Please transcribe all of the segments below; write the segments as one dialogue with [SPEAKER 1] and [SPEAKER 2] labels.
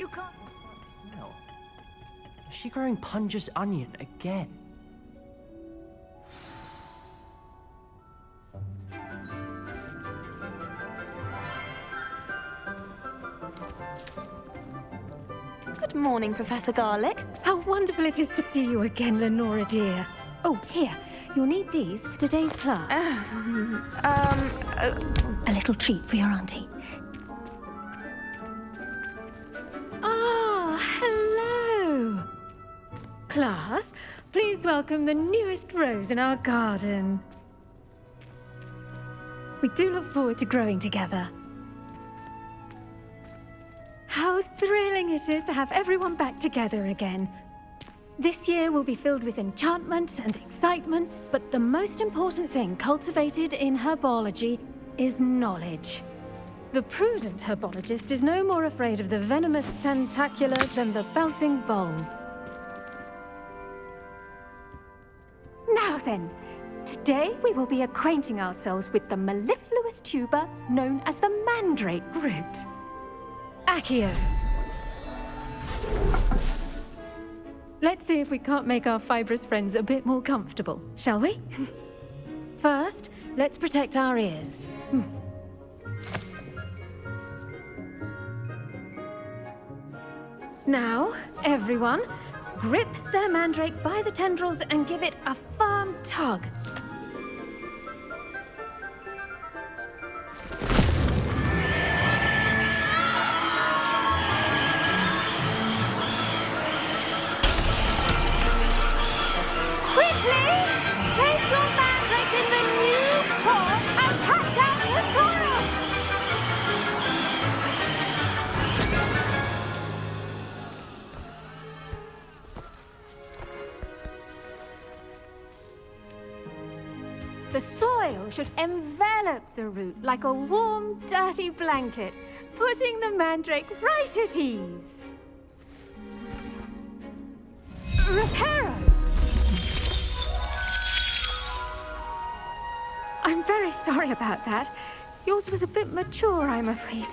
[SPEAKER 1] You can't...
[SPEAKER 2] No. Is she growing Punja's onion again?
[SPEAKER 1] Good morning, Professor Garlic.
[SPEAKER 3] How wonderful it is to see you again, Lenora dear. Oh, here. You'll need these for today's class. A little treat for your auntie. Ah, hello. Class, please welcome the newest rose in our garden. We do look forward to growing together. How thrilling it is to have everyone back together again. This year will be filled with enchantment and excitement, but the most important thing cultivated in herbology is knowledge. The prudent herbologist is no more afraid of the venomous tentacula than the bouncing bulb. Now then, today we will be acquainting ourselves with the mellifluous tuber known as the mandrake root. Accio. Let's see if we can't make our fibrous friends a bit more comfortable, shall we? First, let's protect our ears. Now, everyone, grip their mandrake by the tendrils and give it a firm tug. The soil should envelop the root like a warm, dirty blanket, putting the mandrake right at ease. Reparo! I'm very sorry about that. Yours was a bit mature, I'm afraid.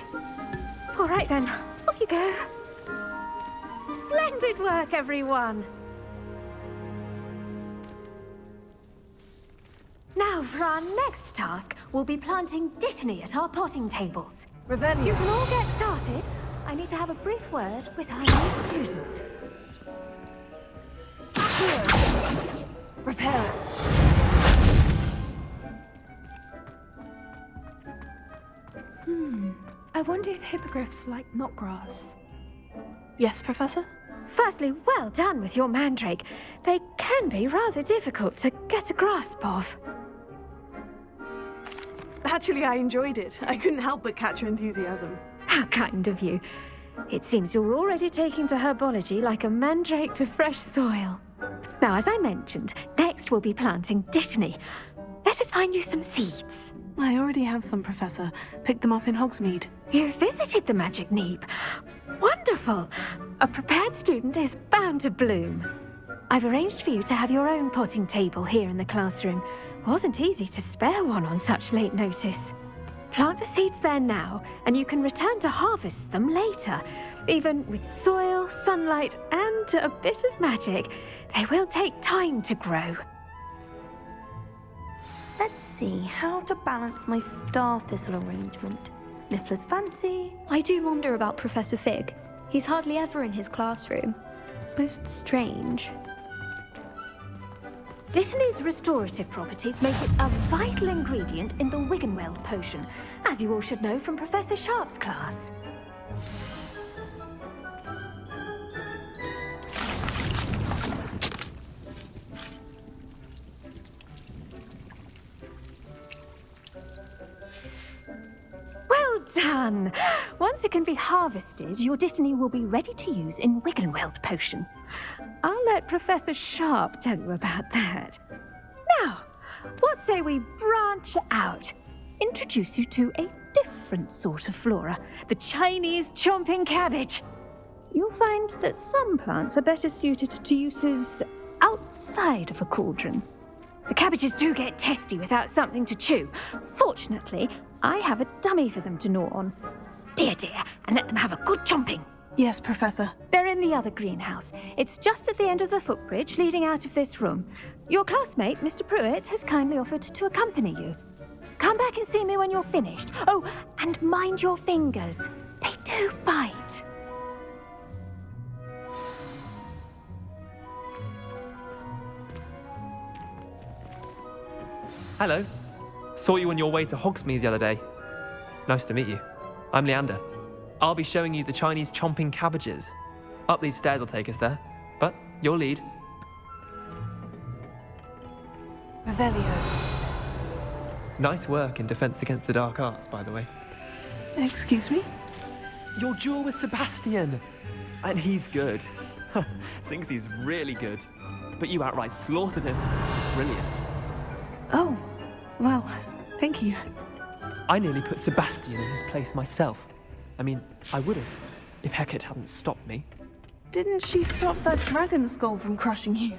[SPEAKER 3] All right then, off you go. Splendid work, everyone! Now, for our next task, we'll be planting Dittany at our potting tables.
[SPEAKER 1] Revelio.
[SPEAKER 3] You can all get started. I need to have a brief word with our new student.
[SPEAKER 1] Here. Repair.
[SPEAKER 4] I wonder if hippogriffs like knotgrass.
[SPEAKER 1] Yes, Professor?
[SPEAKER 3] Firstly, well done with your mandrake. They can be rather difficult to get a grasp of.
[SPEAKER 5] Actually, I enjoyed it. I couldn't help but catch your enthusiasm.
[SPEAKER 3] How kind of you. It seems you're already taking to herbology like a mandrake to fresh soil. Now, as I mentioned, next we'll be planting Dittany. Let us find you some seeds.
[SPEAKER 5] I already have some, Professor. Picked them up in Hogsmeade.
[SPEAKER 3] You visited the Magic Neep. Wonderful! A prepared student is bound to bloom. I've arranged for you to have your own potting table here in the classroom. Wasn't easy to spare one on such late notice. Plant the seeds there now, and you can return to harvest them later. Even with soil, sunlight, and a bit of magic, they will take time to grow.
[SPEAKER 1] Let's see how to balance my star thistle arrangement. Miffler's fancy.
[SPEAKER 4] I do wonder about Professor Fig. He's hardly ever in his classroom. Most strange.
[SPEAKER 3] Dittany's restorative properties make it a vital ingredient in the Wiggenweld potion, as you all should know from Professor Sharp's class. Well done! Once it can be harvested, your Dittany will be ready to use in Wiggenweld potion. I'll let Professor Sharp tell you about that. Now, what say we branch out? Introduce you to a different sort of flora, the Chinese chomping cabbage. You'll find that some plants are better suited to uses outside of a cauldron. The cabbages do get testy without something to chew. Fortunately, I have a dummy for them to gnaw on. Be a dear and let them have a good chomping.
[SPEAKER 5] Yes, Professor.
[SPEAKER 3] They're in the other greenhouse. It's just at the end of the footbridge leading out of this room. Your classmate, Mr. Pruitt, has kindly offered to accompany you. Come back and see me when you're finished. Oh, and mind your fingers. They do bite.
[SPEAKER 6] Hello. Saw you on your way to Hogsmeade the other day. Nice to meet you. I'm Leander. I'll be showing you the Chinese chomping cabbages. Up these stairs will take us there, but your lead.
[SPEAKER 5] Revelio.
[SPEAKER 6] Nice work in Defense Against the Dark Arts, by the way.
[SPEAKER 5] Excuse me?
[SPEAKER 6] Your duel with Sebastian! And he's good. Thinks he's really good. But you outright slaughtered him. Brilliant.
[SPEAKER 5] Oh, well, thank you.
[SPEAKER 6] I nearly put Sebastian in his place myself. I mean, I would have, if Hecat hadn't stopped me.
[SPEAKER 5] Didn't she stop that dragon skull from crushing you?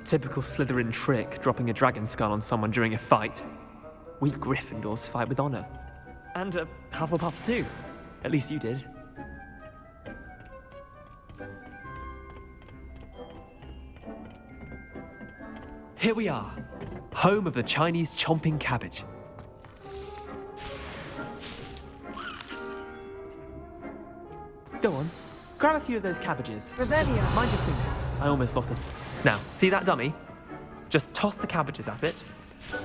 [SPEAKER 6] Typical Slytherin trick, dropping a dragon skull on someone during a fight. We Gryffindors fight with honor. And Hufflepuffs too. At least you did. Here we are, home of the Chinese chomping cabbage. Go on, grab a few of those cabbages. Just
[SPEAKER 5] Revelio.
[SPEAKER 6] mind your fingers. I almost lost it. Now, see that dummy? Just toss the cabbages at it,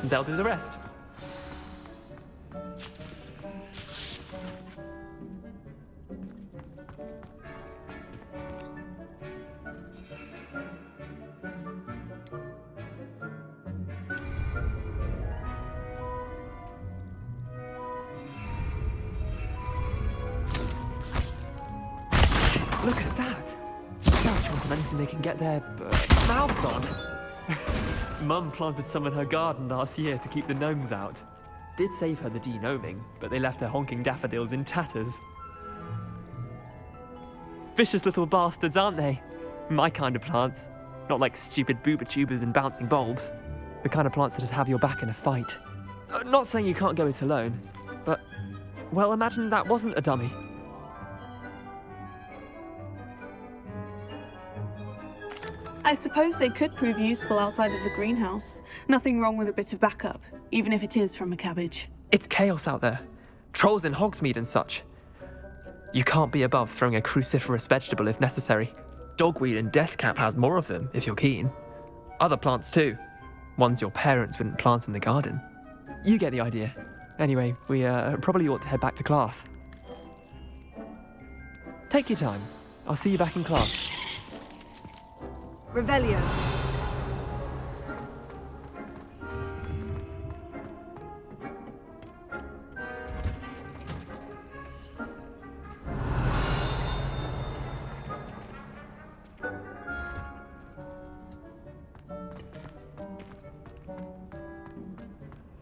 [SPEAKER 6] and they'll do the rest. Look at that! They'll chomp on anything they can get their mouths on. Mum planted some in her garden last year to keep the gnomes out. Did save her the de-gnoming, but they left her honking daffodils in tatters. Vicious little bastards, aren't they? My kind of plants. Not like stupid booba tubers and bouncing bulbs. The kind of plants that'd have your back in a fight. Not saying you can't go it alone, but, well, imagine that wasn't a dummy.
[SPEAKER 5] I suppose they could prove useful outside of the greenhouse. Nothing wrong with a bit of backup, even if it is from a cabbage.
[SPEAKER 6] It's chaos out there. Trolls in Hogsmeade and such. You can't be above throwing a cruciferous vegetable if necessary. Dogweed and deathcap has more of them, if you're keen. Other plants too. Ones your parents wouldn't plant in the garden. You get the idea. Anyway, we probably ought to head back to class. Take your time. I'll see you back in class.
[SPEAKER 5] Revelio.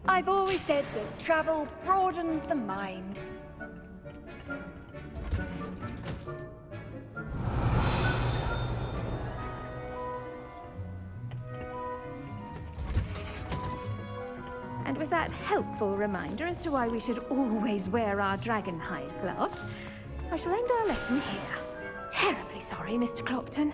[SPEAKER 7] I've always said that travel broadens the mind.
[SPEAKER 3] And with that helpful reminder as to why we should always wear our dragon hide gloves, I shall end our lesson here. Terribly sorry, Mr. Clopton.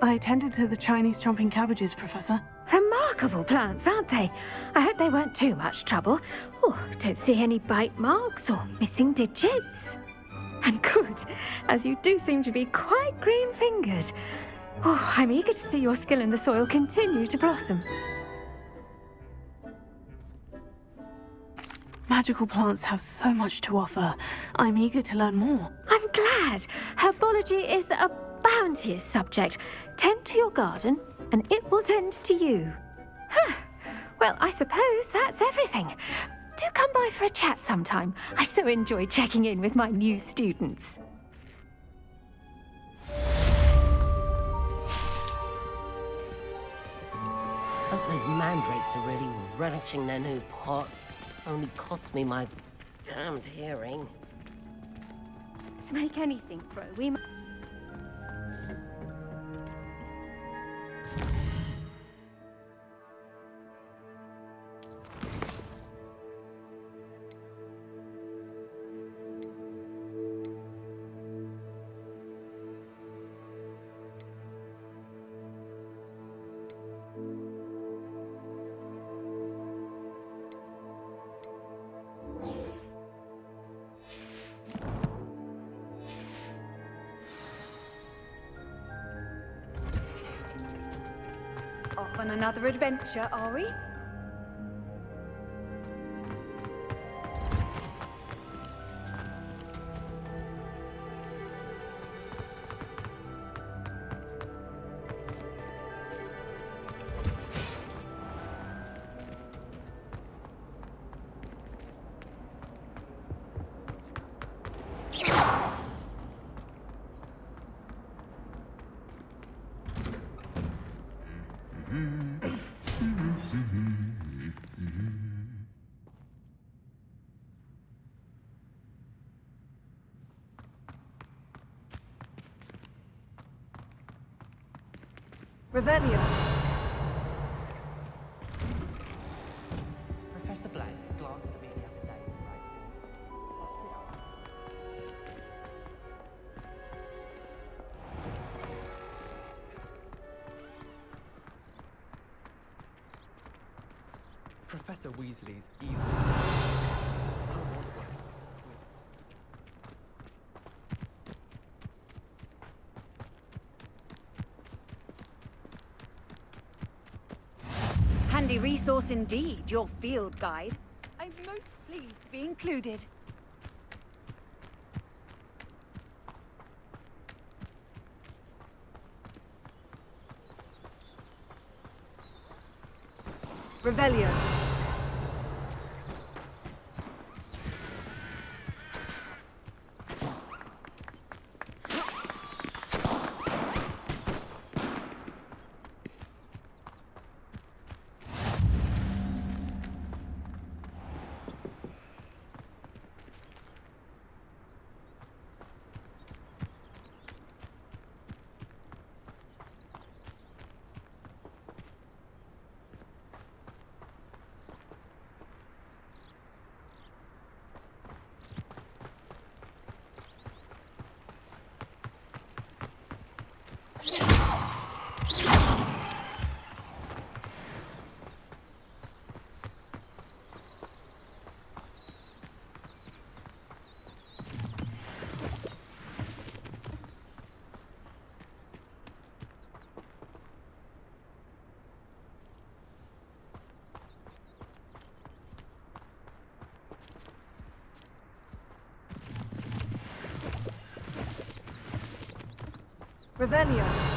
[SPEAKER 5] I attended to the Chinese chomping cabbages, Professor.
[SPEAKER 3] Remarkable plants, aren't they? I hope they weren't too much trouble. Oh, don't see any bite marks or missing digits. And good, as you do seem to be quite green-fingered. Oh, I'm eager to see your skill in the soil continue to blossom.
[SPEAKER 5] Magical plants have so much to offer. I'm eager to learn more.
[SPEAKER 3] I'm glad. Herbology is a bounteous subject. Tend to your garden, and it will tend to you. Huh. Well, I suppose that's everything. Do come by for a chat sometime. I so enjoy checking in with my new students.
[SPEAKER 8] Hope those mandrakes are really relishing their new pots. Only cost me my damned hearing.
[SPEAKER 3] To make anything grow, we...
[SPEAKER 7] on another adventure, are we? Revelio.
[SPEAKER 2] Professor Blake glanced at me the other day.
[SPEAKER 6] Professor Weasley's easily.
[SPEAKER 7] Handy resource indeed, your field guide. I'm most pleased to be included. Revelio. Revelio.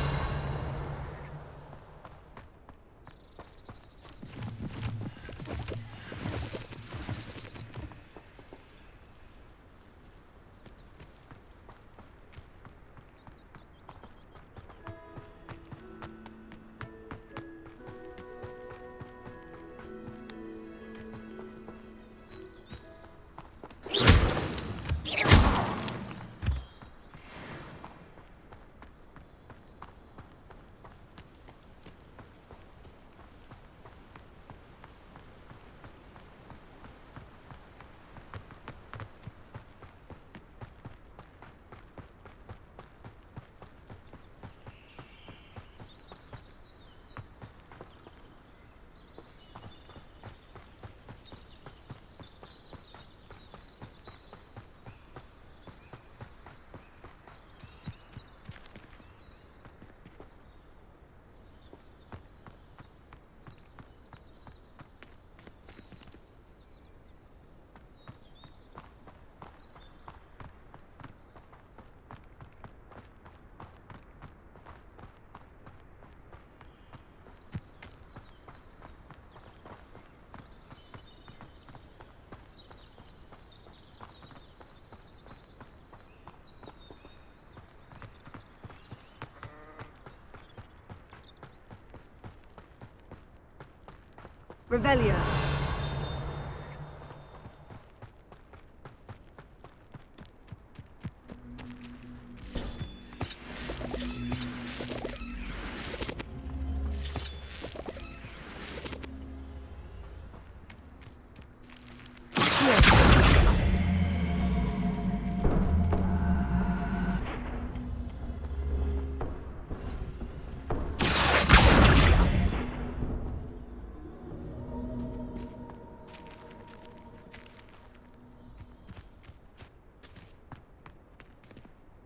[SPEAKER 7] Revelio.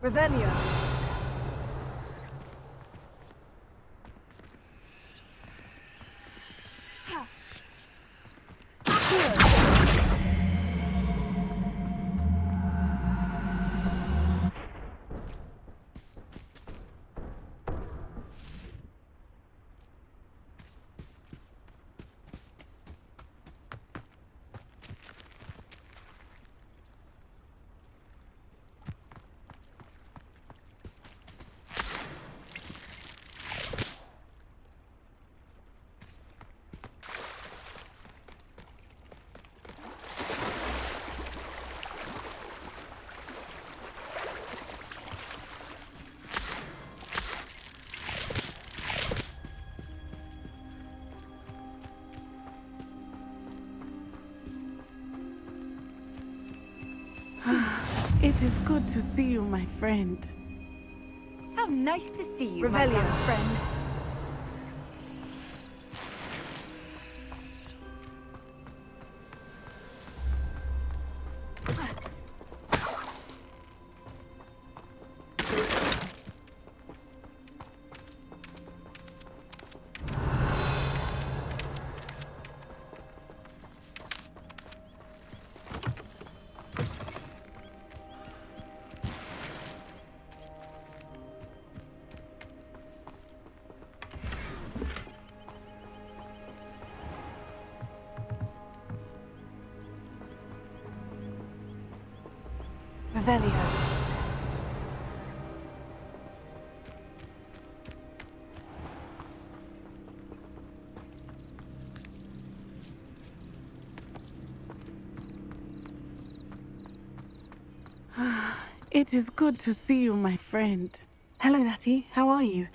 [SPEAKER 7] Revelio.
[SPEAKER 9] It is good to see you, my friend.
[SPEAKER 7] How nice to see you,
[SPEAKER 5] Revelio.
[SPEAKER 7] my friend.
[SPEAKER 5] Revelio.
[SPEAKER 9] It is good to see you, my friend.
[SPEAKER 5] Hello, Natty. How are you?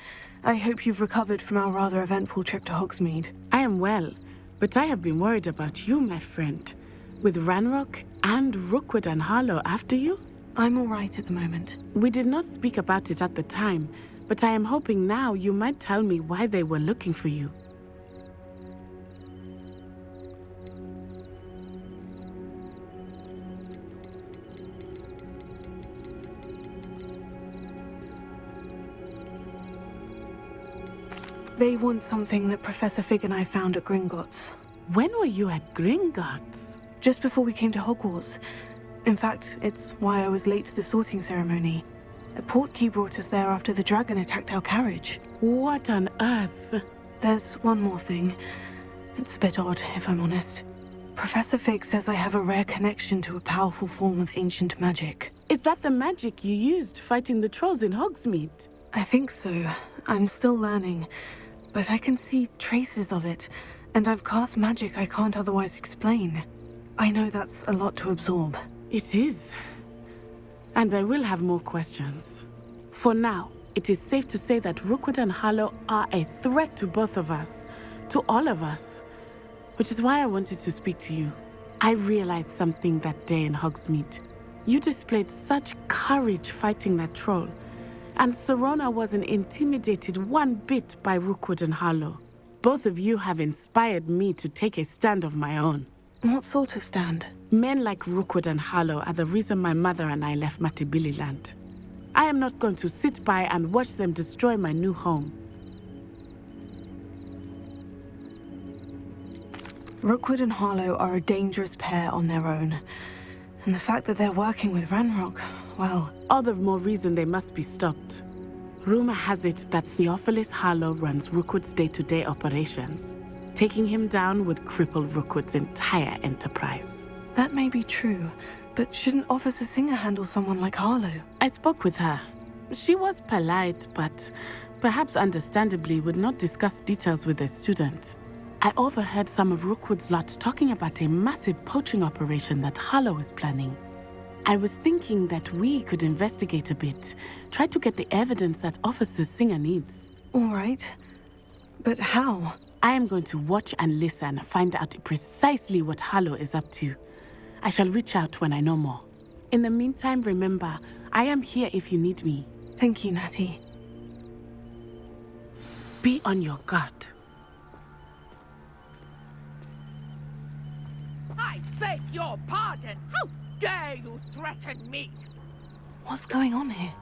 [SPEAKER 5] I hope you've recovered from our rather eventful trip to Hogsmeade.
[SPEAKER 9] I am well, but I have been worried about you, my friend. With Ranrock and Rookwood and Harlow after you?
[SPEAKER 5] I'm all right at the moment.
[SPEAKER 9] We did not speak about it at the time, but I am hoping now you might tell me why they were looking for you.
[SPEAKER 5] They want something that Professor Fig and I found at Gringotts.
[SPEAKER 9] When were you at Gringotts?
[SPEAKER 5] Just before we came to Hogwarts. In fact, it's why I was late to the sorting ceremony. A portkey brought us there after the dragon attacked our carriage.
[SPEAKER 9] What on earth?
[SPEAKER 5] There's one more thing. It's a bit odd, if I'm honest. Professor Fig says I have a rare connection to a powerful form of ancient magic.
[SPEAKER 9] Is that the magic you used fighting the trolls in Hogsmeade?
[SPEAKER 5] I think so. I'm still learning, but I can see traces of it, and I've cast magic I can't otherwise explain. I know that's a lot to absorb.
[SPEAKER 9] It is. And I will have more questions. For now, it is safe to say that Rookwood and Harlow are a threat to both of us, to all of us, which is why I wanted to speak to you. I realized something that day in Hogsmeade. You displayed such courage fighting that troll, and Serona wasn't intimidated one bit by Rookwood and Harlow. Both of you have inspired me to take a stand of my own.
[SPEAKER 5] What sort of stand?
[SPEAKER 9] Men like Rookwood and Harlow are the reason my mother and I left Matabeleland. I am not going to sit by and watch them destroy my new home.
[SPEAKER 5] Rookwood and Harlow are a dangerous pair on their own. And the fact that they're working with Ranrock, well...
[SPEAKER 9] All the more reason they must be stopped. Rumor has it that Theophilus Harlow runs Rookwood's day-to-day operations. Taking him down would cripple Rookwood's entire enterprise.
[SPEAKER 5] That may be true, but shouldn't Officer Singer handle someone like Harlow?
[SPEAKER 9] I spoke with her. She was polite, but perhaps understandably would not discuss details with a student. I overheard some of Rookwood's lot talking about a massive poaching operation that Harlow is planning. I was thinking that we could investigate a bit, try to get the evidence that Officer Singer needs.
[SPEAKER 5] All right. But how?
[SPEAKER 9] I am going to watch and listen, find out precisely what Harlow is up to. I shall reach out when I know more. In the meantime, remember, I am here if you need me.
[SPEAKER 5] Thank you, Natty.
[SPEAKER 9] Be on your guard.
[SPEAKER 10] I beg your pardon! How dare you threaten me?
[SPEAKER 5] What's going on here?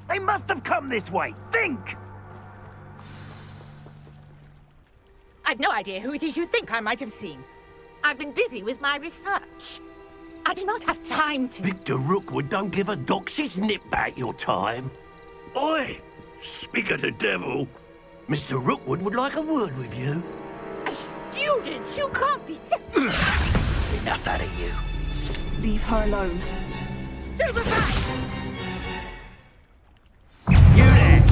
[SPEAKER 11] They must have come this way. Think!
[SPEAKER 10] I've no idea who it is you think I might have seen. I've been busy with my research. I do not have time to...
[SPEAKER 11] Victor Rookwood don't give a doxy's nip back your time. Oi! Speak of the devil. Mr. Rookwood would like a word with you.
[SPEAKER 10] A student? You can't be sick.
[SPEAKER 11] Enough out of you.
[SPEAKER 5] Leave her alone.
[SPEAKER 10] Stay aside!
[SPEAKER 11] You there!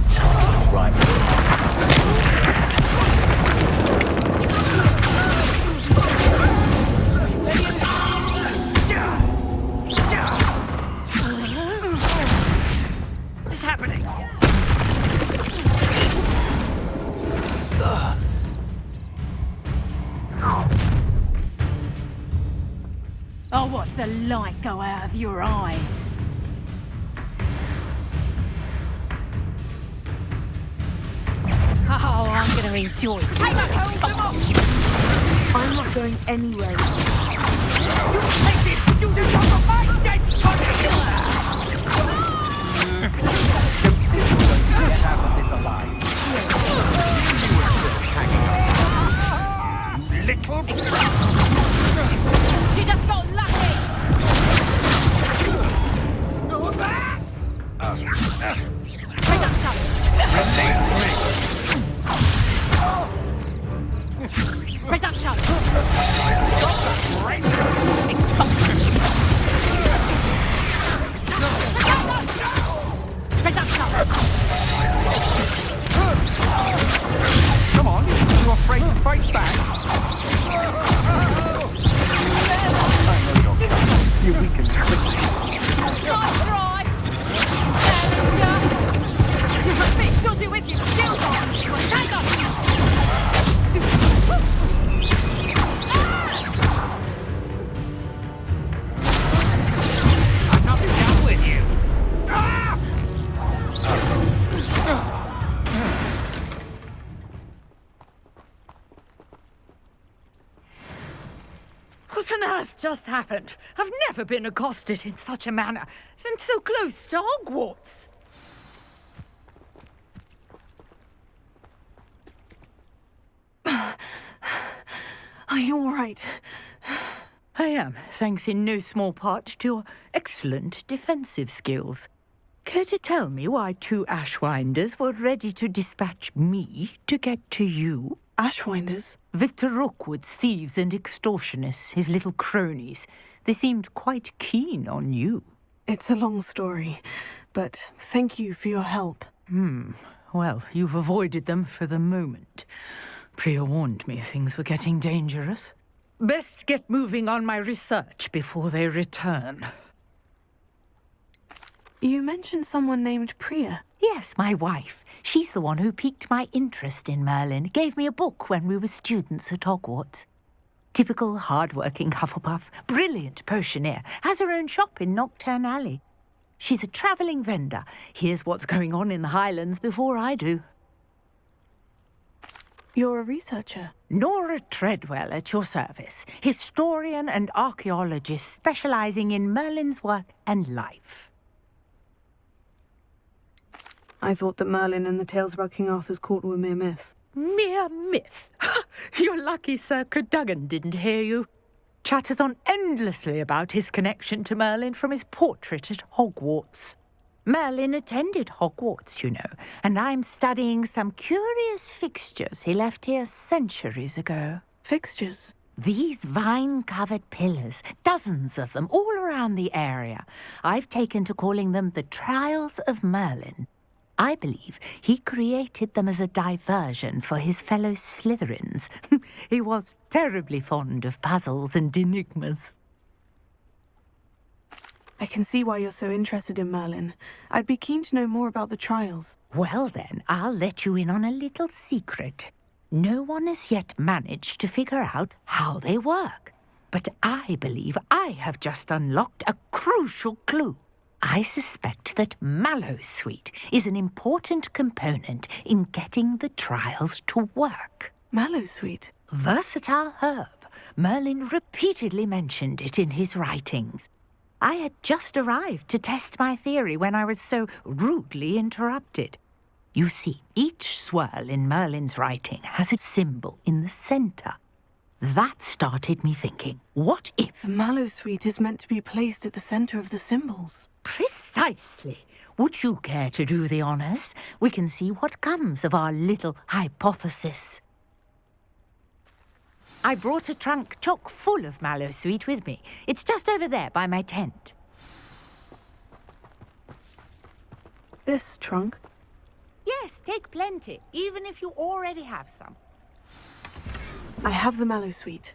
[SPEAKER 11] Something's not right
[SPEAKER 3] the light go out of your eyes. Oh, I'm going to enjoy this.
[SPEAKER 1] I'm not going anywhere.
[SPEAKER 10] You take this! You do not of my dead body!
[SPEAKER 2] Don't still get out of this alive.
[SPEAKER 10] Little...
[SPEAKER 3] You just got lucky!
[SPEAKER 10] Know that!
[SPEAKER 3] Release me! Reduction! Expulsion! Reduction!
[SPEAKER 2] Come on, you afraid to fight back? I know you're tough. You weaken quickly.
[SPEAKER 3] Nice try! You're a bit dodgy with your skills on! Hang on!
[SPEAKER 10] I'm not done with you!
[SPEAKER 12] What on earth just happened? I've never been accosted in such a manner, and so close to Hogwarts.
[SPEAKER 5] Are you all right?
[SPEAKER 12] I am, thanks in no small part to your excellent defensive skills. Care to tell me why 2 Ashwinders were ready to dispatch me to get to you?
[SPEAKER 5] Ashwinders?
[SPEAKER 12] Victor Rookwood's thieves and extortionists, his little cronies. They seemed quite keen on you.
[SPEAKER 5] It's a long story, but thank you for your help.
[SPEAKER 12] Well, you've avoided them for the moment. Priya warned me things were getting dangerous. Best get moving on my research before they return.
[SPEAKER 5] You mentioned someone named Priya.
[SPEAKER 12] Yes, my wife. She's the one who piqued my interest in Merlin. Gave me a book when we were students at Hogwarts. Typical hard-working Hufflepuff, brilliant potioneer, has her own shop in Knockturn Alley. She's a travelling vendor. Hears what's going on in the Highlands before I do.
[SPEAKER 5] You're a researcher?
[SPEAKER 12] Nora Treadwell at your service. Historian and archaeologist specialising in Merlin's work and life.
[SPEAKER 5] I thought that Merlin and the tales about King Arthur's court were mere myth.
[SPEAKER 12] Mere myth? You're lucky Sir Cadogan didn't hear you. Chatters on endlessly about his connection to Merlin from his portrait at Hogwarts. Merlin attended Hogwarts, you know, and I'm studying some curious fixtures he left here centuries ago.
[SPEAKER 5] Fixtures?
[SPEAKER 12] These vine-covered pillars, dozens of them, all around the area. I've taken to calling them the Trials of Merlin. I believe he created them as a diversion for his fellow Slytherins. He was terribly fond of puzzles and enigmas.
[SPEAKER 5] I can see why you're so interested in Merlin. I'd be keen to know more about the trials.
[SPEAKER 12] Well then, I'll let you in on a little secret. No one has yet managed to figure out how they work. But I believe I have just unlocked a crucial clue. I suspect that Mallowsweet is an important component in getting the trials to work.
[SPEAKER 5] Mallowsweet?
[SPEAKER 12] Versatile herb. Merlin repeatedly mentioned it in his writings. I had just arrived to test my theory when I was so rudely interrupted. You see, each swirl in Merlin's writing has a symbol in the centre. That started me thinking, what if...
[SPEAKER 5] The Mallowsweet is meant to be placed at the centre of the symbols.
[SPEAKER 12] Precisely. Would you care to do the honours? We can see what comes of our little hypothesis. I brought a trunk chock full of Mallowsweet with me. It's just over there by my tent.
[SPEAKER 5] This trunk?
[SPEAKER 12] Yes, take plenty, even if you already have some.
[SPEAKER 5] I have the Mallowsweet.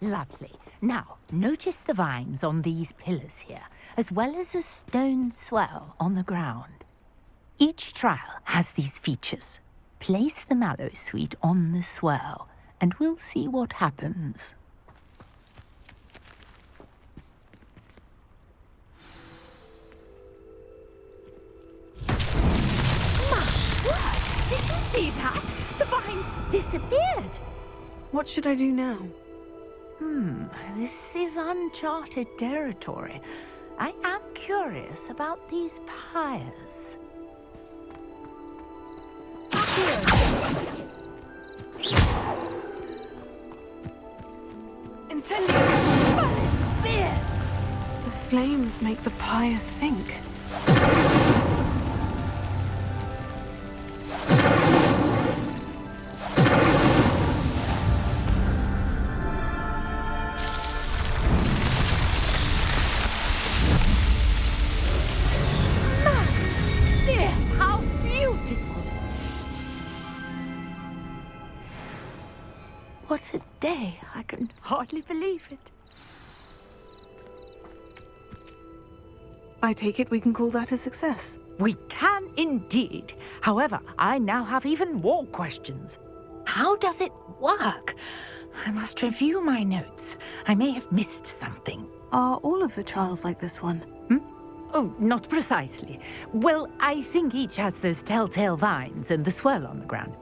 [SPEAKER 12] Lovely. Now, notice the vines on these pillars here, as well as a stone swell on the ground. Each trial has these features. Place the Mallowsweet on the swirl, and we'll see what happens. See that? The vines disappeared.
[SPEAKER 5] What should I do now?
[SPEAKER 12] This is uncharted territory. I am curious about these pyres.
[SPEAKER 5] Incendio! The flames make the pyre sink.
[SPEAKER 12] How beautiful! What a day! I can hardly believe it.
[SPEAKER 5] I take it we can call that a success.
[SPEAKER 12] We can indeed. However, I now have even more questions. How does it work? I must review my notes. I may have missed something.
[SPEAKER 5] Are all of the trials like this one?
[SPEAKER 12] Oh, not precisely. Well, I think each has those telltale vines and the swirl on the ground.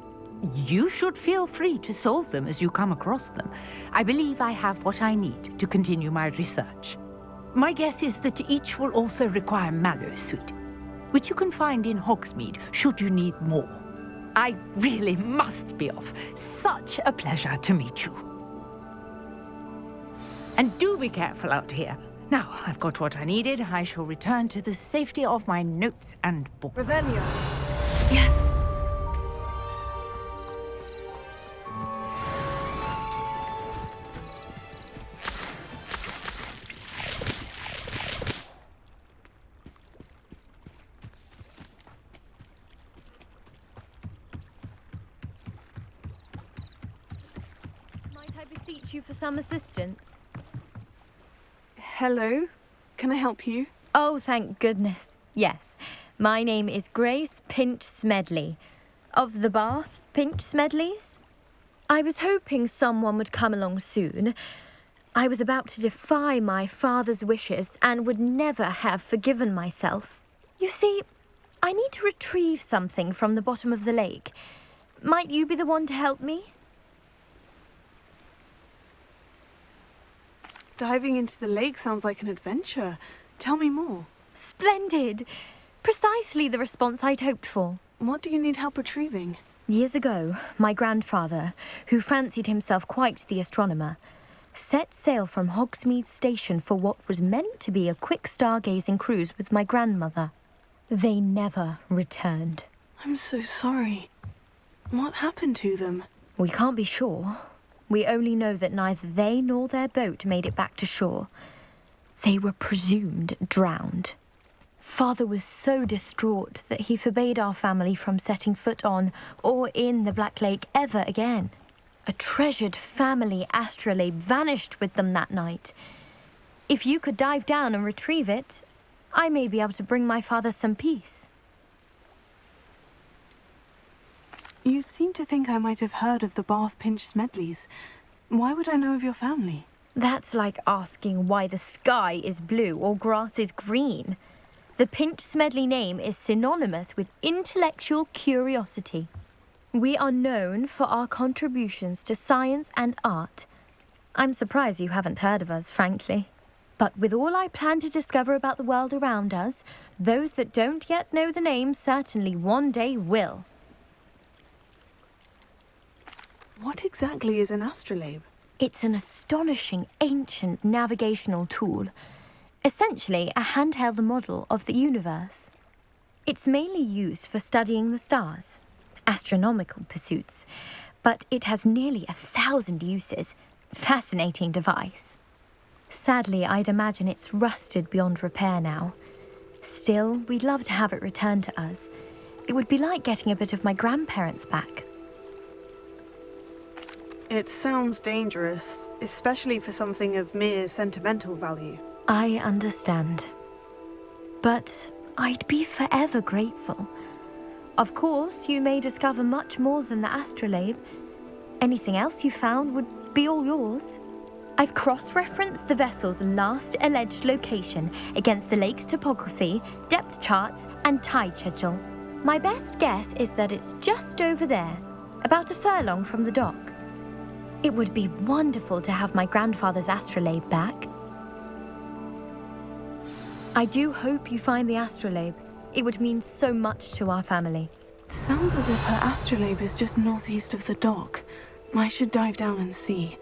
[SPEAKER 12] You should feel free to solve them as you come across them. I believe I have what I need to continue my research. My guess is that each will also require mallow sweet, which you can find in Hogsmeade should you need more. I really must be off. Such a pleasure to meet you. And do be careful out here. Now, I've got what I needed. I shall return to the safety of my notes and book.
[SPEAKER 5] Revelio. Yes.
[SPEAKER 13] Might I beseech you for some assistance?
[SPEAKER 5] Hello. Can I help you?
[SPEAKER 13] Oh, thank goodness. Yes. My name is Grace Pinch Smedley, of the Bath Pinch Smedleys. I was hoping someone would come along soon. I was about to defy my father's wishes and would never have forgiven myself. You see, I need to retrieve something from the bottom of the lake. Might you be the one to help me?
[SPEAKER 5] Diving into the lake sounds like an adventure. Tell me more.
[SPEAKER 13] Splendid! Precisely the response I'd hoped for.
[SPEAKER 5] What do you need help retrieving?
[SPEAKER 13] Years ago, my grandfather, who fancied himself quite the astronomer, set sail from Hogsmeade Station for what was meant to be a quick stargazing cruise with my grandmother. They never returned.
[SPEAKER 5] I'm so sorry. What happened to them?
[SPEAKER 13] We can't be sure. We only know that neither they nor their boat made it back to shore. They were presumed drowned. Father was so distraught that he forbade our family from setting foot on or in the Black Lake ever again. A treasured family astrolabe vanished with them that night. If you could dive down and retrieve it, I may be able to bring my father some peace.
[SPEAKER 5] You seem to think I might have heard of the Bath Pinch Smedleys. Why would I know of your family?
[SPEAKER 13] That's like asking why the sky is blue or grass is green. The Pinch Smedley name is synonymous with intellectual curiosity. We are known for our contributions to science and art. I'm surprised you haven't heard of us, frankly. But with all I plan to discover about the world around us, those that don't yet know the name certainly one day will.
[SPEAKER 5] What exactly is an astrolabe?
[SPEAKER 13] It's an astonishing ancient navigational tool. Essentially a handheld model of the universe. It's mainly used for studying the stars, astronomical pursuits, but it has nearly 1,000 uses. Fascinating device. Sadly, I'd imagine it's rusted beyond repair now. Still, we'd love to have it returned to us. It would be like getting a bit of my grandparents back.
[SPEAKER 5] It sounds dangerous, especially for something of mere sentimental value.
[SPEAKER 13] I understand. But I'd be forever grateful. Of course, you may discover much more than the astrolabe. Anything else you found would be all yours. I've cross-referenced the vessel's last alleged location against the lake's topography, depth charts, and tide schedule. My best guess is that it's just over there, about a furlong from the dock. It would be wonderful to have my grandfather's astrolabe back. I do hope you find the astrolabe. It would mean so much to our family.
[SPEAKER 5] It sounds as if her astrolabe is just northeast of the dock. I should dive down and see.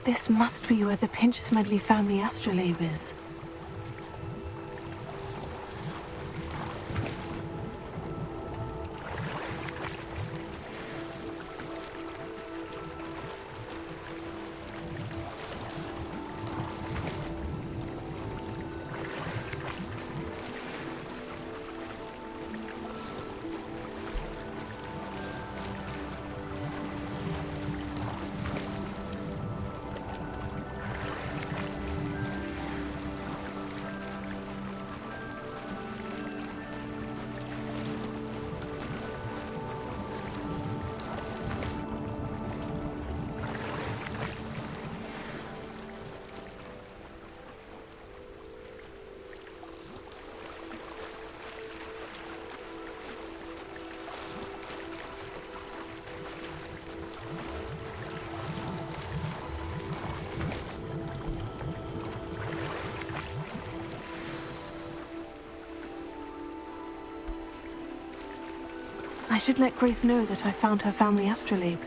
[SPEAKER 5] This must be where the Pinch Smedley family astrolabe is. I should let Grace know that I found her family astrolabe.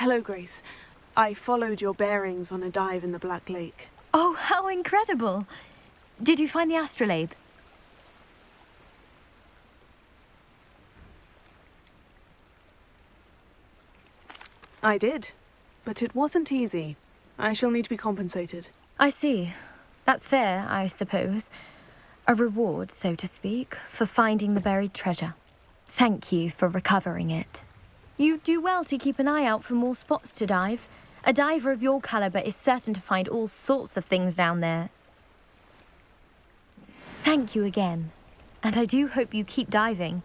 [SPEAKER 5] Hello, Grace. I followed your bearings on a dive in the Black Lake.
[SPEAKER 13] Oh, how incredible! Did you find the astrolabe?
[SPEAKER 5] I did, but it wasn't easy. I shall need to be compensated.
[SPEAKER 13] I see. That's fair, I suppose. A reward, so to speak, for finding the buried treasure. Thank you for recovering it. You do well to keep an eye out for more spots to dive. A diver of your caliber is certain to find all sorts of things down there. Thank you again. And I do hope you keep diving.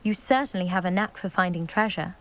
[SPEAKER 13] You certainly have a knack for finding treasure.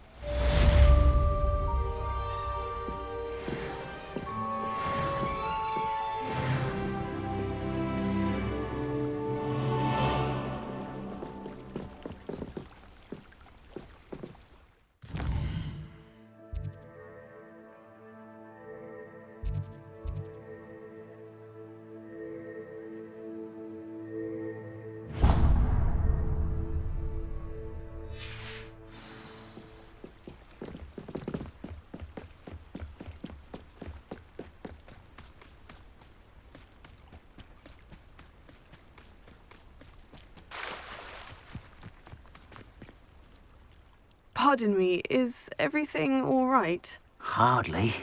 [SPEAKER 5] Pardon me, is everything all right?
[SPEAKER 14] Hardly.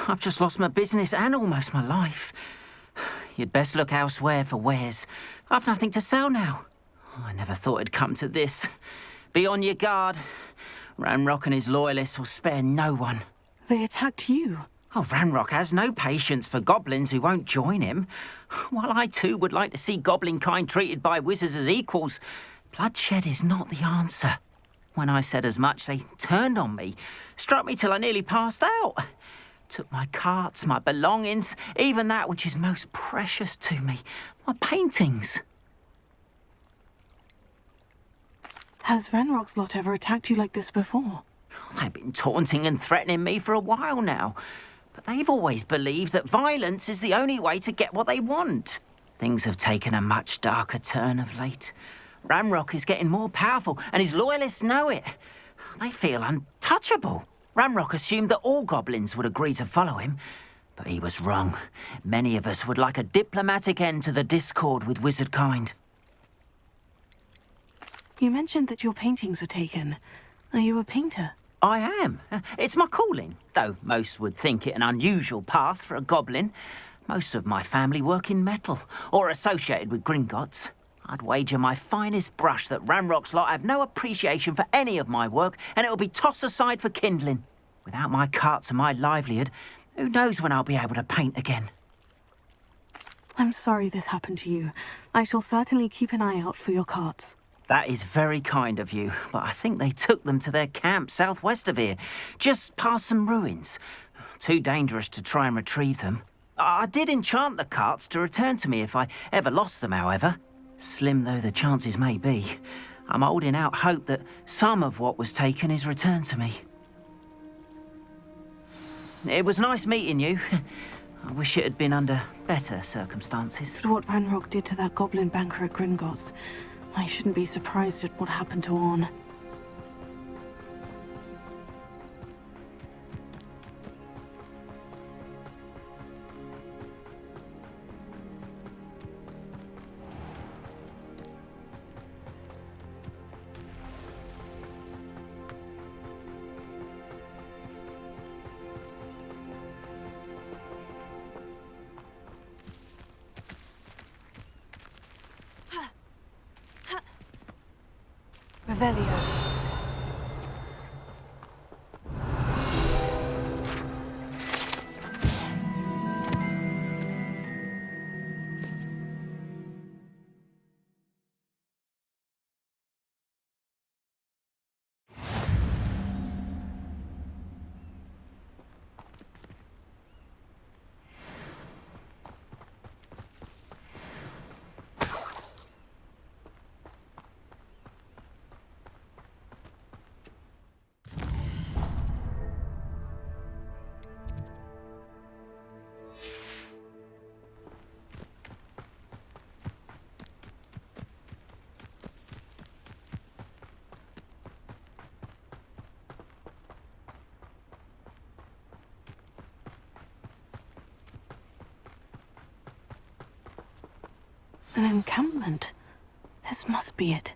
[SPEAKER 14] I've just lost my business and almost my life. You'd best look elsewhere for wares. I've nothing to sell now. I never thought it'd come to this. Be on your guard. Ranrock and his loyalists will spare no one.
[SPEAKER 5] They attacked you?
[SPEAKER 14] Oh, Ranrock has no patience for goblins who won't join him. While I too would like to see goblin kind treated by wizards as equals, bloodshed is not the answer. When I said as much, they turned on me, struck me till I nearly passed out. Took my carts, my belongings, even that which is most precious to me, my paintings.
[SPEAKER 5] Has Ranrock's lot ever attacked you like this before?
[SPEAKER 14] They've been taunting and threatening me for a while now, but they've always believed that violence is the only way to get what they want. Things have taken a much darker turn of late. Ranrock is getting more powerful, and his loyalists know it. They feel untouchable. Ranrock assumed that all goblins would agree to follow him, but he was wrong. Many of us would like a diplomatic end to the discord with wizard kind.
[SPEAKER 5] You mentioned that your paintings were taken. Are you a painter?
[SPEAKER 14] I am. It's my calling, though most would think it an unusual path for a goblin. Most of my family work in metal, or associated with Gringotts. I'd wager my finest brush that Ranrock's lot have no appreciation for any of my work, and it'll be tossed aside for kindling. Without my carts and my livelihood, who knows when I'll be able to paint again.
[SPEAKER 5] I'm sorry this happened to you. I shall certainly keep an eye out for your carts.
[SPEAKER 14] That is very kind of you, but I think they took them to their camp southwest of here, just past some ruins. Too dangerous to try and retrieve them. I did enchant the carts to return to me if I ever lost them, however. Slim though the chances may be, I'm holding out hope that some of what was taken is returned to me. It was nice meeting you. I wish it had been under better circumstances.
[SPEAKER 5] But what Ranrock did to that goblin banker at Gringotts, I shouldn't be surprised at what happened to Orn. Revelio. An encampment. This must be it.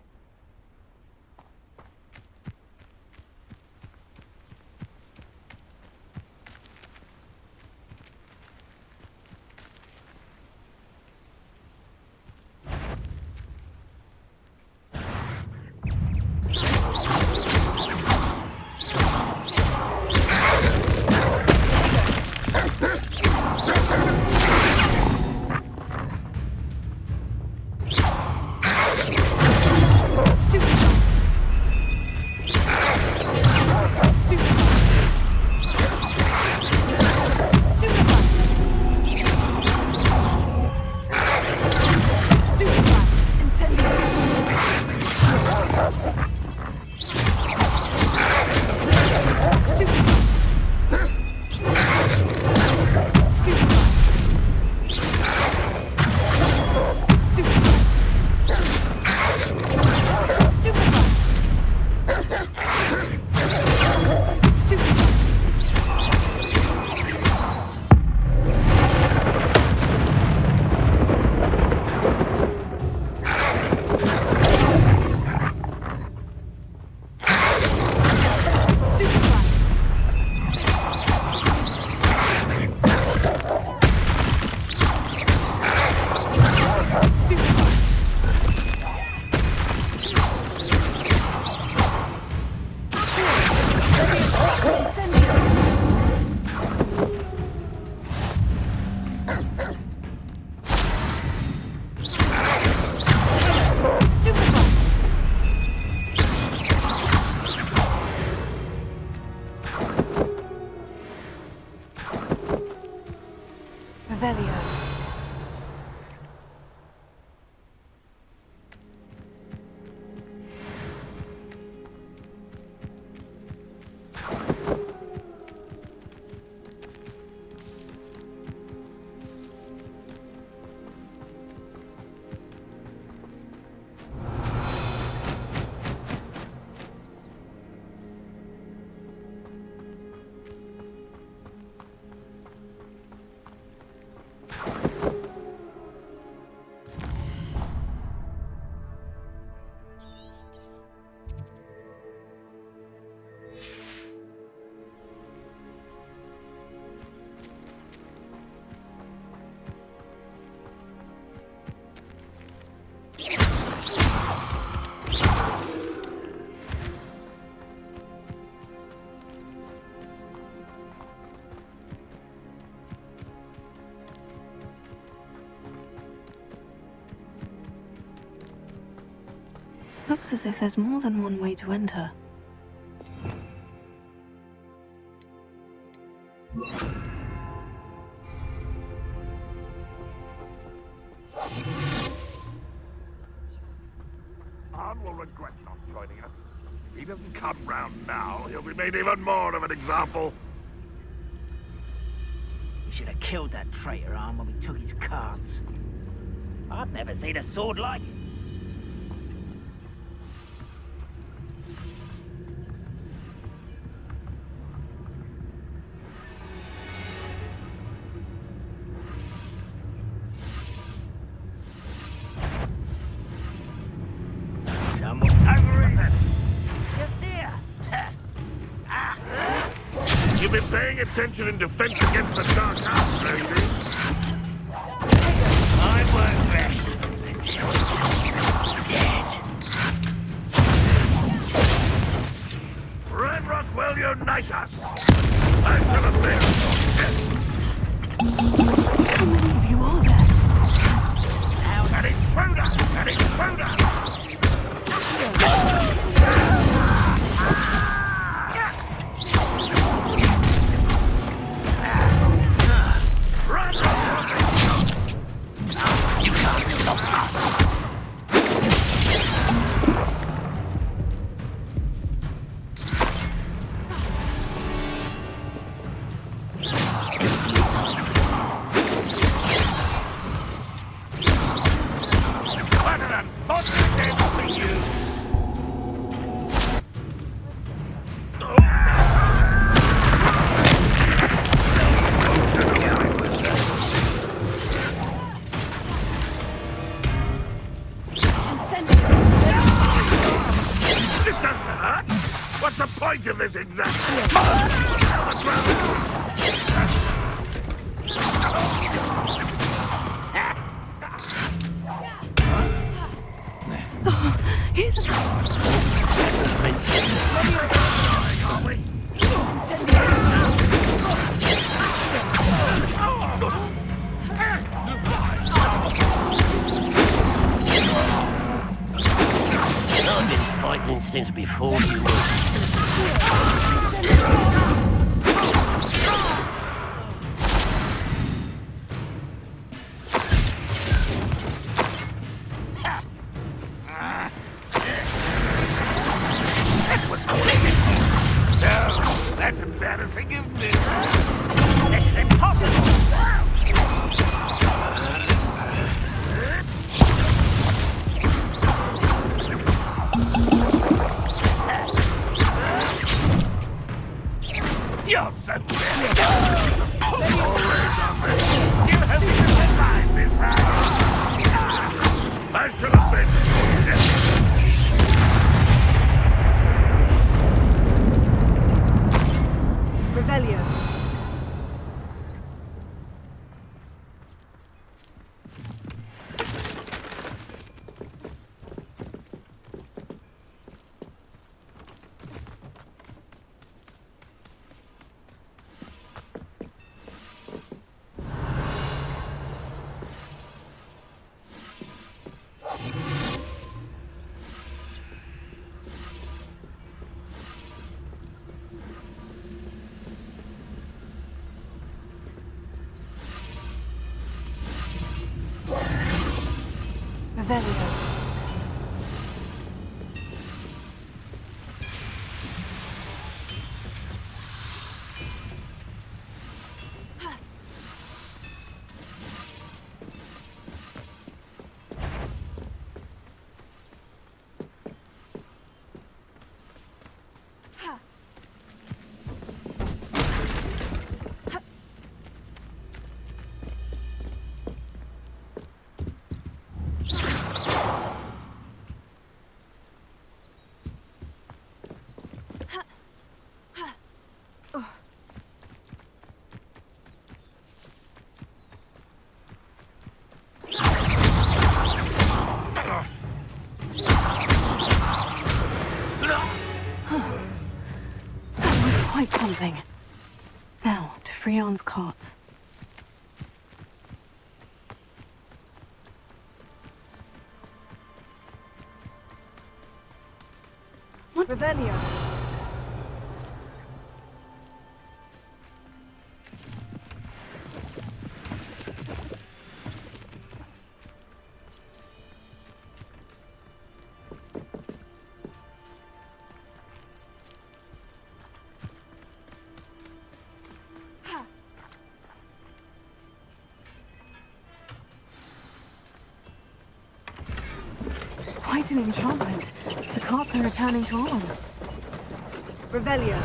[SPEAKER 5] looks as if there's more than one way to enter.
[SPEAKER 15] Arn will regret not joining us. If he doesn't come round now, he'll be made even more of an example.
[SPEAKER 14] We should have killed that traitor, Arn, when we took his cards. I've never seen a sword like it.
[SPEAKER 15] You've been paying attention in defense against the Dark House, I see. I won't rest until you're dead. Ranrock will unite us. I shall avenge your death.
[SPEAKER 5] How many of you are there?
[SPEAKER 15] Now an intruder! An intruder!
[SPEAKER 11] You can't stop us.
[SPEAKER 15] What an unfortunate day for you! This doesn't hurt! What's the point of this exactly?
[SPEAKER 5] Here's
[SPEAKER 11] I've been fighting since before you were.
[SPEAKER 15] That's embarrassing, isn't it?
[SPEAKER 14] This is impossible!
[SPEAKER 15] You're so bad. Always on this. Still hoping to survive this high. I shall avenge your death.
[SPEAKER 7] Revelio. Revelio.
[SPEAKER 5] quite something. Now, to Freon's carts. What?
[SPEAKER 7] Revelio.
[SPEAKER 5] Quite an enchantment. The carts are returning to on.
[SPEAKER 7] Revelio.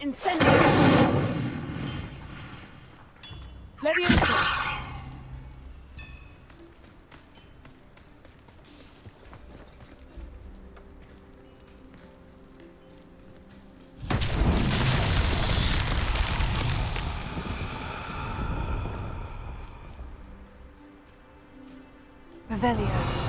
[SPEAKER 7] Incendio. Leviosa. Revelio.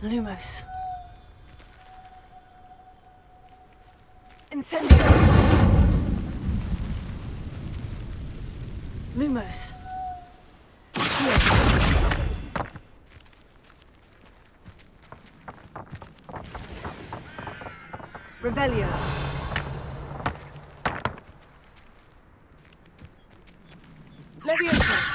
[SPEAKER 5] Lumos.
[SPEAKER 7] Incendio. Lumos. Revelio. Leviosa.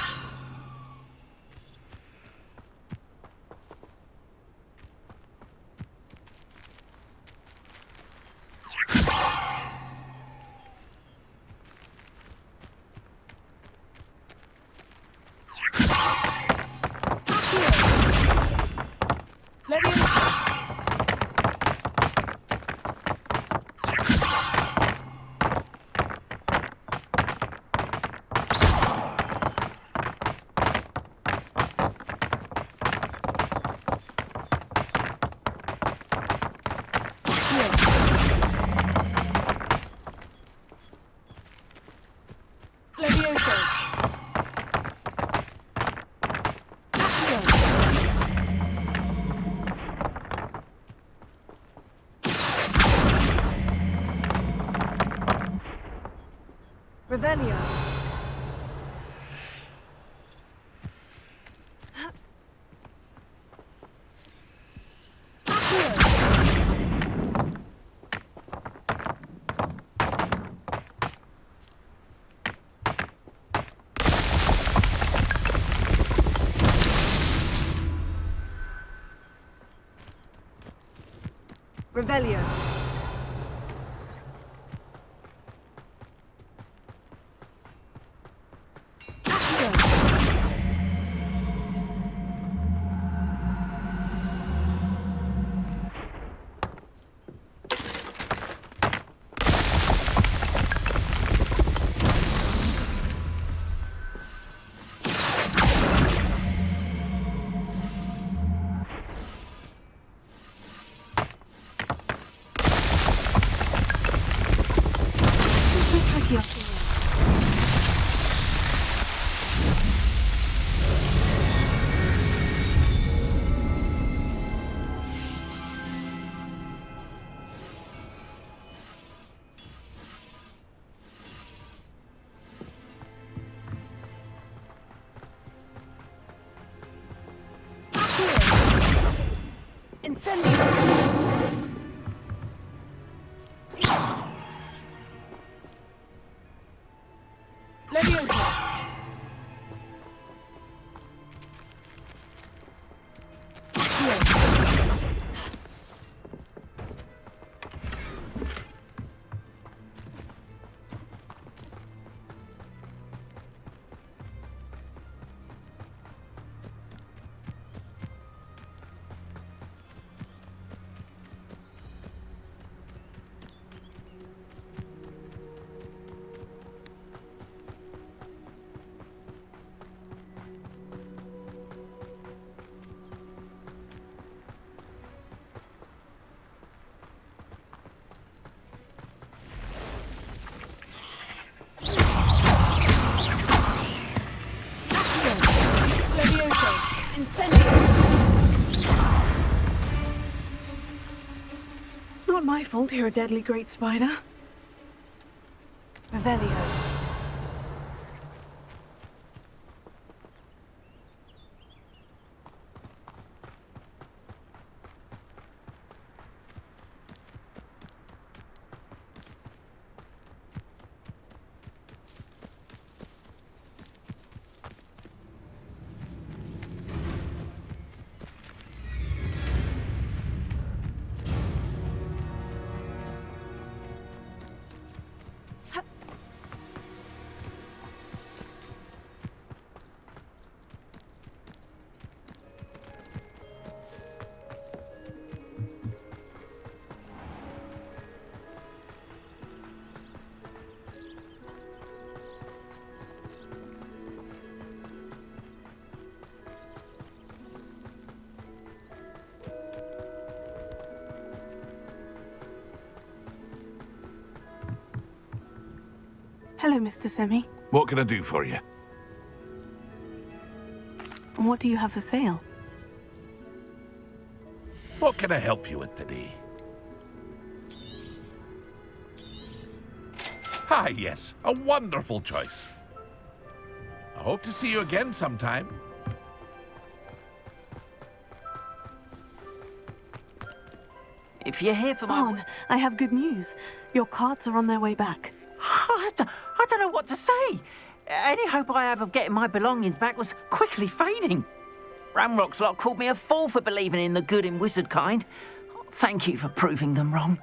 [SPEAKER 7] Revelio. Revelio. Incendio. Leviosa.
[SPEAKER 5] my fault you're a deadly great spider. Revelio. Hello, Mr. Semi.
[SPEAKER 15] What can I do for you?
[SPEAKER 5] What do you have for sale?
[SPEAKER 15] What can I help you with today? Ah, yes, a wonderful choice. I hope to see you again sometime.
[SPEAKER 14] If you're here for my...
[SPEAKER 5] On, I have good news. Your carts are on their way back.
[SPEAKER 14] I don't know what to say. Any hope I have of getting my belongings back was quickly fading. Ramrock's lot called me a fool for believing in the good in wizard kind. Thank you for proving them wrong.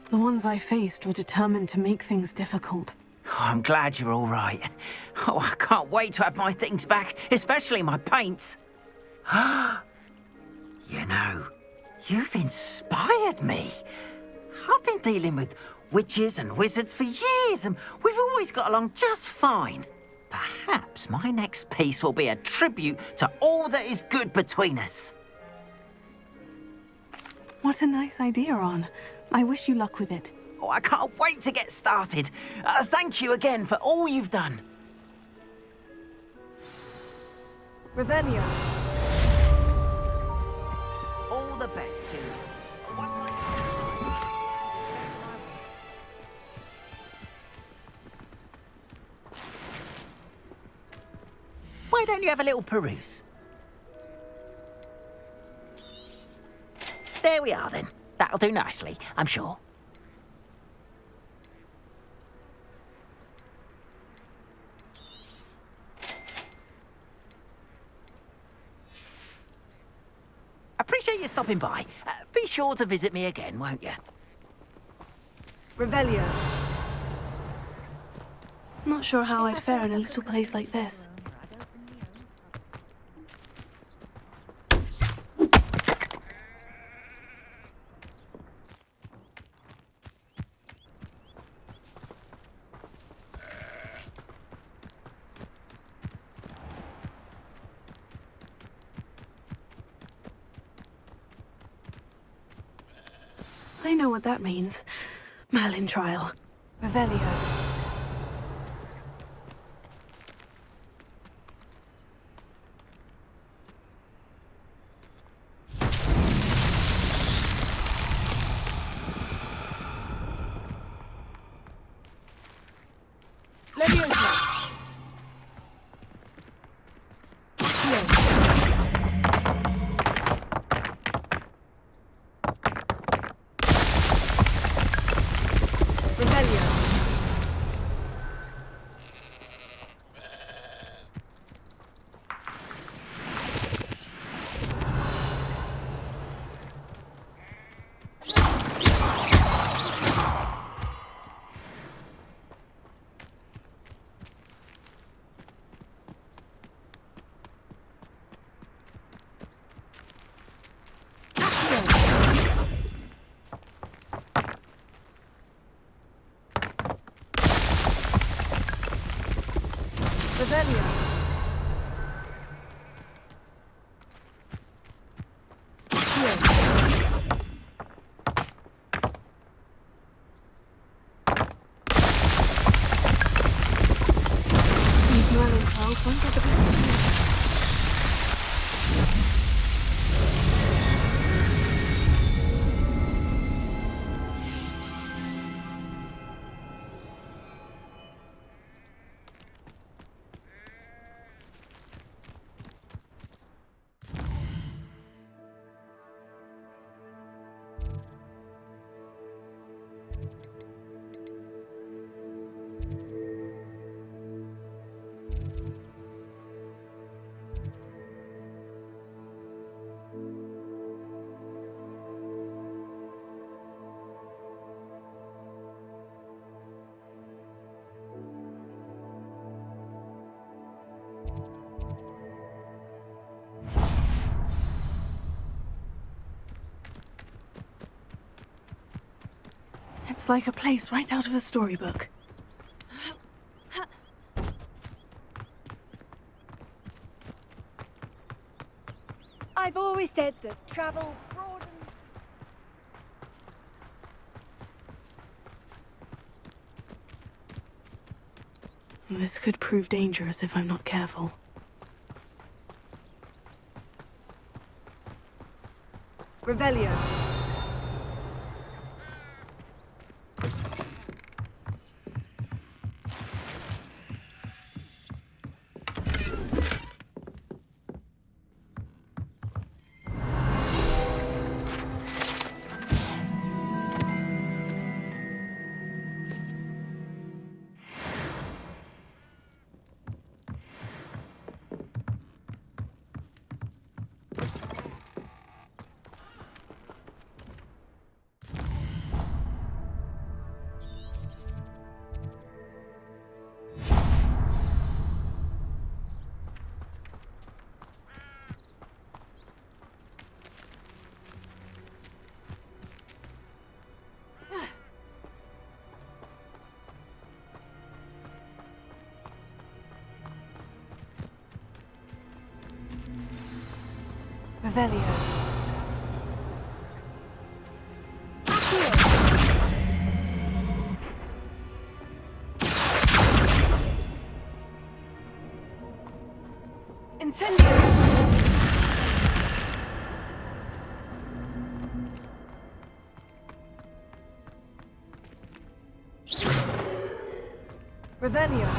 [SPEAKER 5] The ones I faced were determined to make things difficult.
[SPEAKER 14] Oh, I'm glad you're all right. Oh, I can't wait to have my things back, especially my paints. You know, you've inspired me. I've been dealing with witches and wizards for years, and we've always got along just fine. Perhaps my next piece will be a tribute to all that is good between us.
[SPEAKER 5] What a nice idea, On. I wish you luck with it.
[SPEAKER 14] Oh, I can't wait to get started. Thank you again for all you've done.
[SPEAKER 5] Revelio.
[SPEAKER 14] All the best to you. Why don't you have a little peruse? There we are, then. That'll do nicely, I'm sure. Appreciate you stopping by. Be sure to visit me again, won't you?
[SPEAKER 5] Revelio. Not sure how I'd fare in a little place like this. I know what that means. Merlin trial. Revelio. It's like a place right out of a storybook.
[SPEAKER 7] I've always said that travel broadens.
[SPEAKER 5] This could prove dangerous if I'm not careful.
[SPEAKER 7] Revelio.
[SPEAKER 5] Revelio.
[SPEAKER 7] Incendio. Revelio.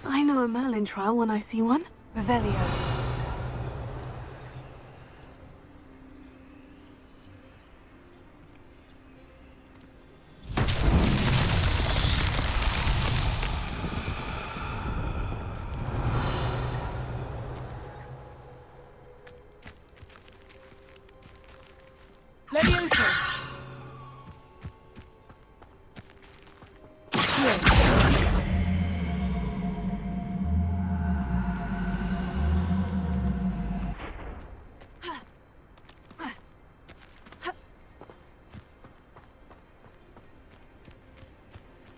[SPEAKER 5] I know a Merlin trial when I see one. Revelio.
[SPEAKER 7] Levioso.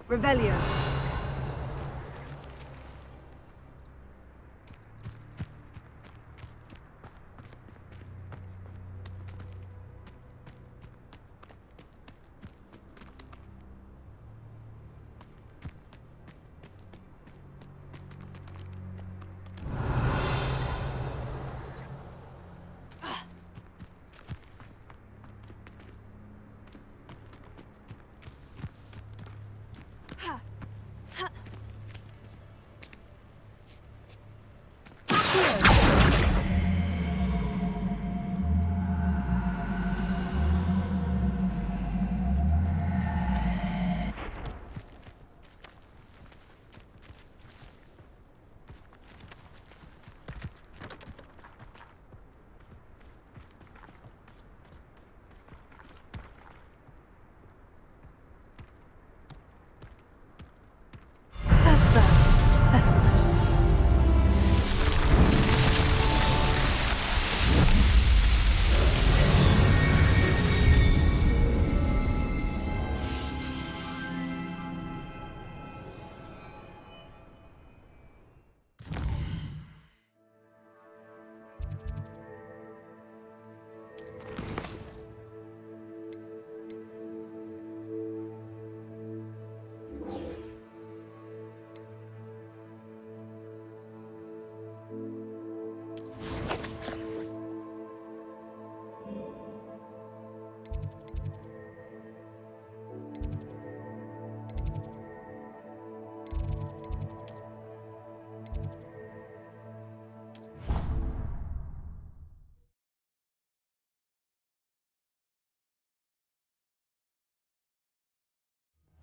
[SPEAKER 7] Revelio.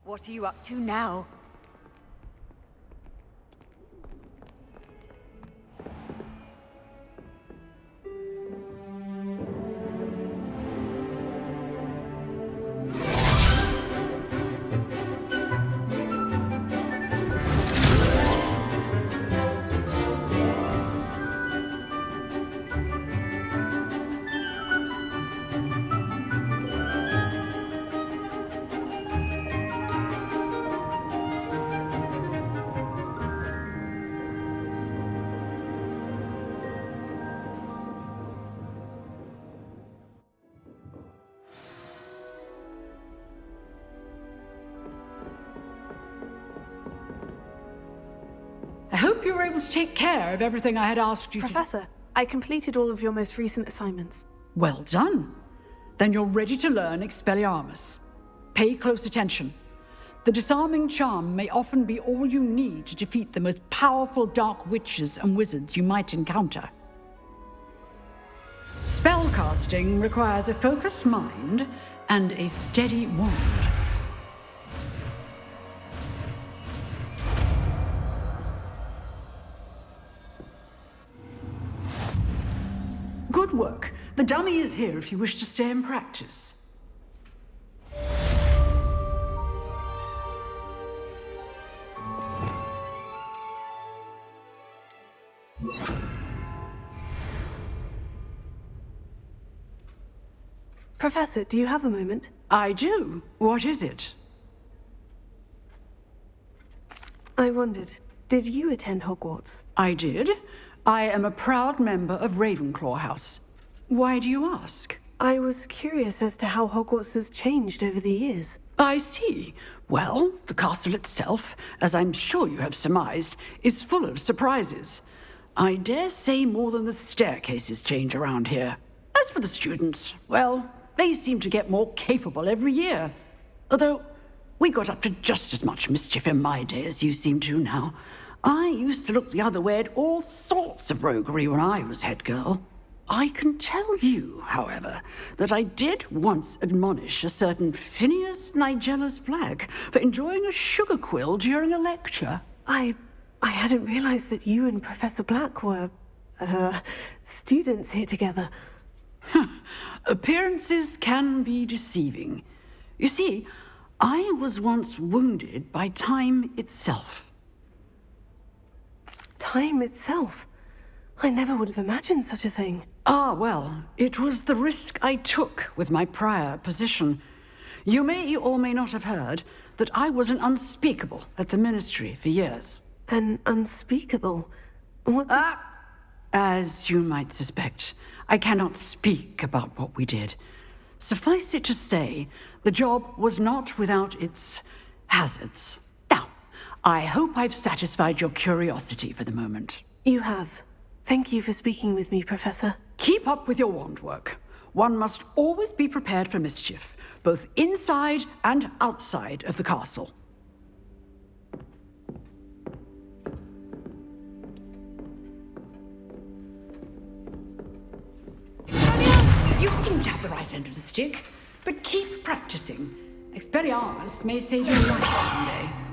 [SPEAKER 7] What are you up to now?
[SPEAKER 16] I hope you were able to take care of everything I had asked you
[SPEAKER 5] Professor, I completed all of your most recent assignments.
[SPEAKER 16] Well done. Then you're ready to learn Expelliarmus. Pay close attention. The disarming charm may often be all you need to defeat the most powerful dark witches and wizards you might encounter. Spellcasting requires a focused mind and a steady wand. Good work. The dummy is here if you wish to stay and practice.
[SPEAKER 5] Professor, do you have a moment?
[SPEAKER 16] I do. What is it?
[SPEAKER 5] I wondered, did you attend Hogwarts?
[SPEAKER 16] I did. I am a proud member of Ravenclaw House. Why do you ask?
[SPEAKER 5] I was curious as to how Hogwarts has changed over the years.
[SPEAKER 16] I see. Well, the castle itself, as I'm sure you have surmised, is full of surprises. I dare say more than the staircases change around here. As for the students, well, they seem to get more capable every year. Although, we got up to just as much mischief in my day as you seem to now. I used to look the other way at all sorts of roguery when I was head girl. I can tell you, however, that I did once admonish a certain Phineas Nigellus Black for enjoying a sugar quill during a lecture.
[SPEAKER 5] I hadn't realized that you and Professor Black were, students here together.
[SPEAKER 16] Appearances can be deceiving. You see, I was once wounded by time itself.
[SPEAKER 5] Time itself? I never would have imagined such a thing.
[SPEAKER 16] Ah, well, it was the risk I took with my prior position. You may or may not have heard that I was an unspeakable at the Ministry for years.
[SPEAKER 5] An unspeakable? What does...
[SPEAKER 16] As you might suspect, I cannot speak about what we did. Suffice it to say, the job was not without its hazards. Now, I hope I've satisfied your curiosity for the moment.
[SPEAKER 5] You have. Thank you for speaking with me, Professor.
[SPEAKER 16] Keep up with your wand work. One must always be prepared for mischief, both inside and outside of the castle. You seem to have the right end of the stick, but keep practicing. Expelliarmus may save your life one day.